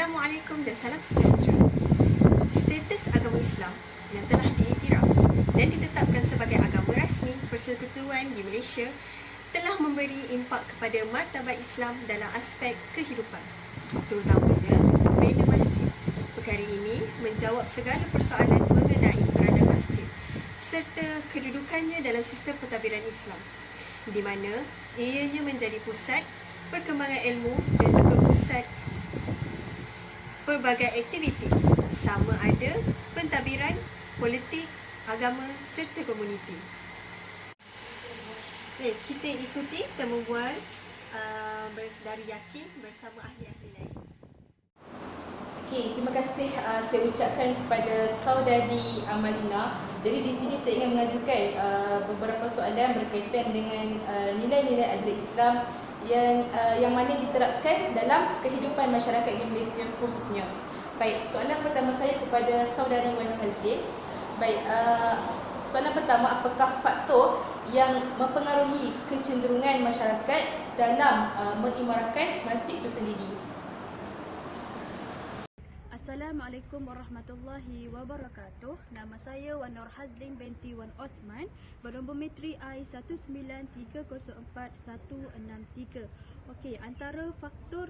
Assalamualaikum dan salam sejahtera. Status agama Islam yang telah diiktiraf dan ditetapkan sebagai agama rasmi persekutuan di Malaysia telah memberi impak kepada martabat Islam dalam aspek kehidupan, terutamanya bina masjid. Perkara ini menjawab segala persoalan mengenai peranan masjid serta kedudukannya dalam sistem pentadbiran Islam, di mana ianya menjadi pusat perkembangan ilmu dan juga pusat pelbagai aktiviti sama ada pentadbiran, politik, agama serta komuniti. Baik, kita ikuti temu bual dari Yakin bersama ahli-ahli lain. Okey, terima kasih saya ucapkan kepada saudari Amalina. Jadi di sini saya ingin mengajukan beberapa soalan berkaitan dengan nilai-nilai adalah Islam yang mana diterapkan dalam kehidupan masyarakat di Malaysia khususnya. Baik, soalan pertama saya kepada saudari Wan Hazlin. Baik, soalan pertama, apakah faktor yang mempengaruhi kecenderungan masyarakat dalam mengimarahkan masjid itu sendiri? Assalamualaikum warahmatullahi wabarakatuh. Nama saya Wan Nur Hazlin binti Wan Osman, bernombor metri I19304-163. Okey, antara faktor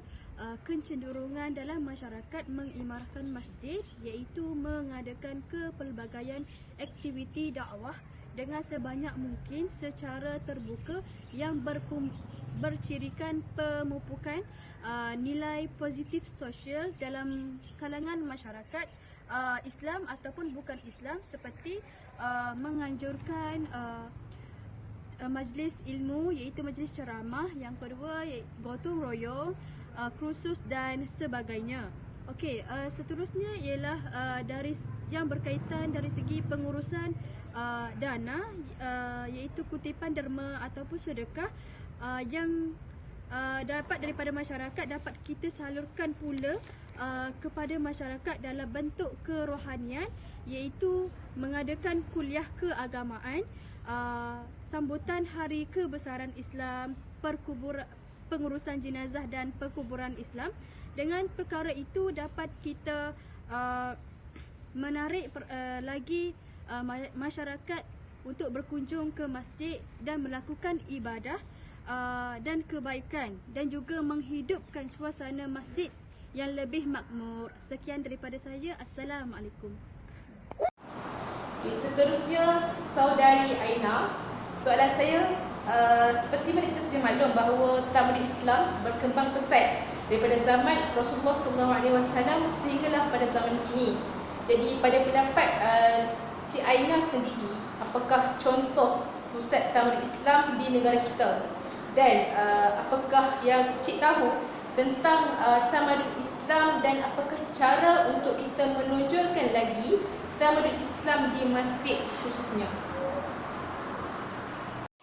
kecenderungan dalam masyarakat mengimarahkan masjid iaitu mengadakan kepelbagaian aktiviti dakwah dengan sebanyak mungkin secara terbuka yang bercirikan pemupukan nilai positif sosial dalam kalangan masyarakat Islam ataupun bukan Islam, seperti menganjurkan majlis ilmu iaitu majlis ceramah, yang kedua gotong royong, kursus dan sebagainya. Okey, seterusnya ialah dari yang berkaitan dari segi pengurusan dana iaitu kutipan derma ataupun sedekah yang dapat daripada masyarakat dapat kita salurkan pula kepada masyarakat dalam bentuk kerohanian, iaitu mengadakan kuliah keagamaan, sambutan hari kebesaran Islam, pengurusan jenazah dan perkuburan Islam. Dengan perkara itu dapat kita menarik lagi masyarakat untuk berkunjung ke masjid dan melakukan ibadah dan kebaikan, dan juga menghidupkan suasana masjid yang lebih makmur. Sekian daripada saya. Assalamualaikum. Okay, seterusnya saudari Aina. Soalan saya, seperti mana kita sedia maklum bahawa tamadun Islam berkembang pesat daripada zaman Rasulullah SAW sehinggalah pada zaman kini. Jadi pada pendapat Cik Aina sendiri, apakah contoh pusat tamadun Islam di negara kita? Dan apakah yang Cik tahu tentang tamadun Islam, dan apakah cara untuk kita menonjolkan lagi tamadun Islam di masjid khususnya?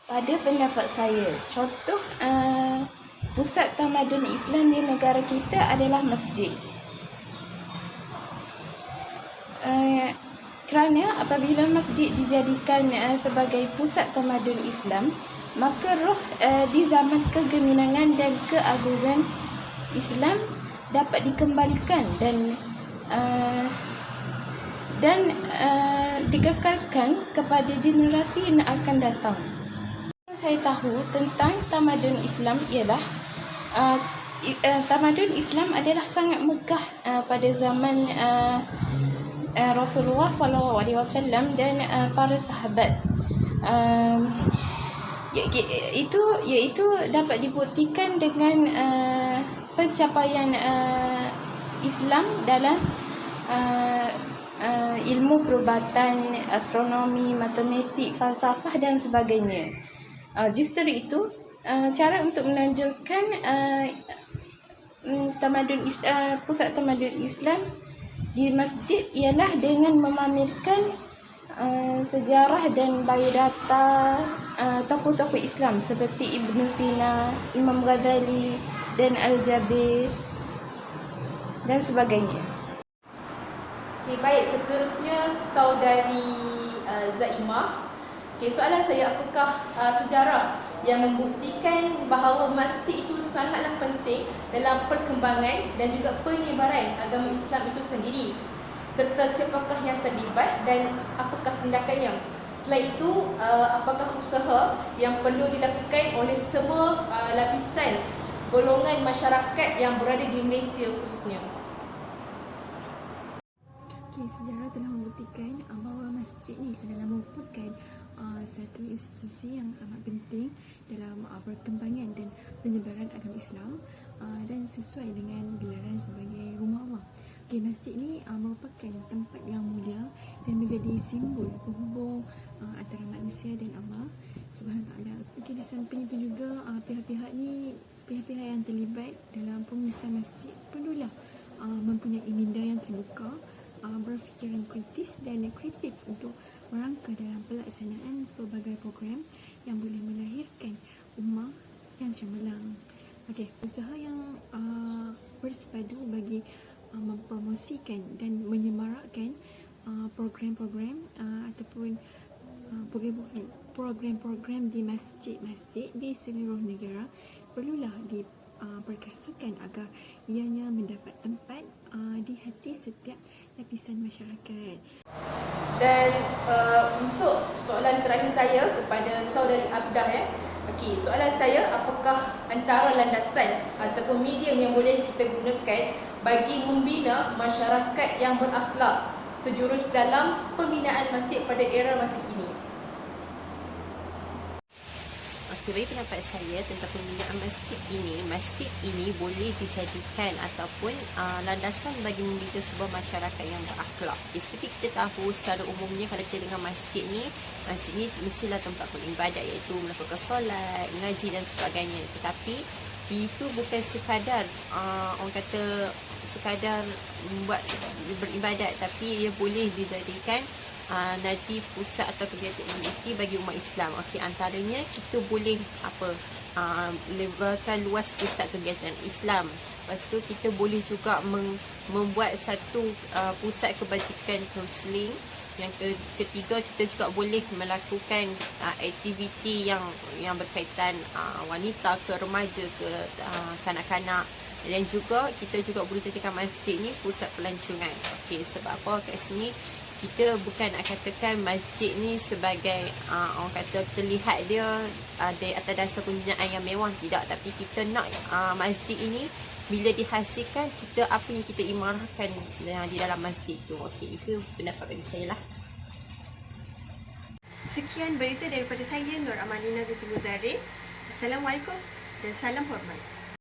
Pada pendapat saya, contoh pusat tamadun Islam di negara kita adalah masjid. Kerana apabila masjid dijadikan sebagai pusat tamadun Islam, maka roh di zaman kegeminangan dan keagungan Islam dapat dikembalikan dan dikekalkan kepada generasi yang akan datang. Yang saya tahu tentang tamadun Islam ialah tamadun Islam adalah sangat megah pada zaman Rasulullah SAW dan para sahabat. Iaitu dapat dibuktikan dengan pencapaian Islam dalam ilmu perubatan, astronomi, matematik, falsafah dan sebagainya. Justru itu, cara untuk menonjolkan pusat tamadun Islam di masjid ialah dengan memamerkan sejarah dan biodata tokoh-tokoh Islam seperti Ibn Sina, Imam Ghazali dan Al-Jabir dan sebagainya. Okay, baik, seterusnya saudari Zaimah. Okay, soalan saya, apakah sejarah yang membuktikan bahawa masjid itu sangatlah penting dalam perkembangan dan juga penyebaran agama Islam itu sendiri, serta siapakah yang terlibat dan apakah tindakannya. Selain itu, apakah usaha yang perlu dilakukan oleh semua lapisan golongan masyarakat yang berada di Malaysia khususnya. Sejarah telah membuktikan bahawa masjid ni adalah merupakan satu institusi yang amat penting dalam perkembangan dan penyebaran agama Islam dan sesuai dengan gelaran sebagai rumah Allah. Masjid ni merupakan tempat yang mulia dan menjadi simbol penghubung antara manusia dan Allah Subhanahu Wa Taala. Di samping itu juga pihak-pihak yang terlibat dalam pengurusan masjid perlulah mempunyai minda yang terbuka, berfikiran kritis dan kreatif untuk merangka dalam pelaksanaan pelbagai program yang boleh melahirkan ummah yang cemerlang. Usaha yang bersepadu bagi mempromosikan dan menyemarakkan program-program ataupun program-program di masjid-masjid di seluruh negara perlulah diperkasakan agar ianya mendapat tempat di hati setiap lapisan masyarakat. Dan untuk soalan terakhir saya kepada saudari Abdah, soalan saya, apakah antara landasan ataupun medium yang boleh kita gunakan bagi membina masyarakat yang berakhlak sejurus dalam pembinaan masjid pada era masa kini? Bagi pendapat saya tentang pembinaan masjid ini boleh dijadikan ataupun landasan bagi membina sebuah masyarakat yang berakhlak. Seperti kita tahu secara umumnya kalau kita dengar masjid ni mestilah tempat beribadat, iaitu melakukan solat, mengaji dan sebagainya. Tetapi itu bukan sekadar sekadar buat beribadat, tapi ia boleh dijadikan nanti pusat atau kegiatan aktiviti bagi umat Islam. Antaranya kita boleh lebarkan luas pusat kegiatan Islam. Lepas tu kita boleh juga membuat satu pusat kebajikan kaunseling. Yang ketiga, kita juga boleh melakukan aktiviti yang berkaitan wanita ke remaja ke kanak-kanak. Dan juga kita juga boleh jadikan masjid ni pusat pelancongan. Sebab apa kat sini kita bukan nak katakan masjid ni sebagai orang kata terlihat dia ada atas dasar pembinaan yang mewah, tidak. Tapi kita nak masjid ini bila dihasilkan, apa yang kita imarahkan di dalam masjid tu. Itu pendapat bagi saya lah. Sekian berita daripada saya, Nur Amalina binti Muzarin. Assalamualaikum dan salam hormat.